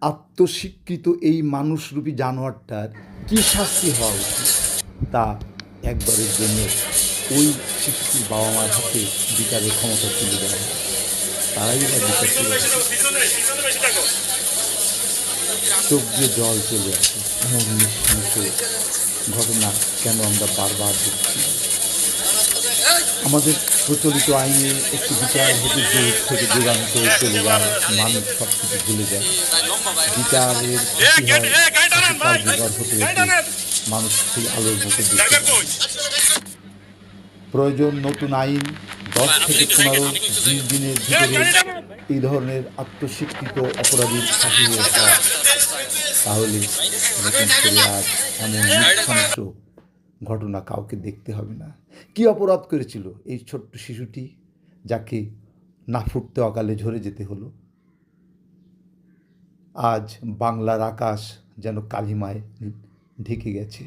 আত্মস্বীকৃত এই মানুষরূপী জানোয়ারটার কী শাস্তি হওয়া উচিত তা একবারের জন্য ওই শিশুটির বাবা মার হাতে বিচারের ক্ষমতা তুলে দেওয়া হয়। তারাই বা বিচার করে চোখ দিয়ে জল চলে আসে। এমন নৃশংস ঘটনা কেন আমরা বারবার দেখছি? আমাদের প্রচলিত আইনে একটি বিচার হতে যুগ থেকে যুগান্তরে চলে যায়, মানুষ সব কিছু ভুলে যায়। বিচারের কার্যকর হতে হতে মানুষ সেই আলোর মতো দেখতে পায়। প্রয়োজন নতুন আইন, 10 থেকে 15-20 দিনের ভিতরে এই ধরনের আত্মস্বীকৃত অপরাধীর ফাঁসি হয়ে যাওয়া। তাহলে নতুন করে আর এমন নৃশংস ঘটনা কাউকে দেখতে হবে না। কী অপরাধ করেছিল এই ছোট্ট শিশুটি, যাকে না ফুটতে অকালে ঝরে যেতে হলো? আজ বাংলার আকাশ যেন কালিমায় ঢেকে গেছে।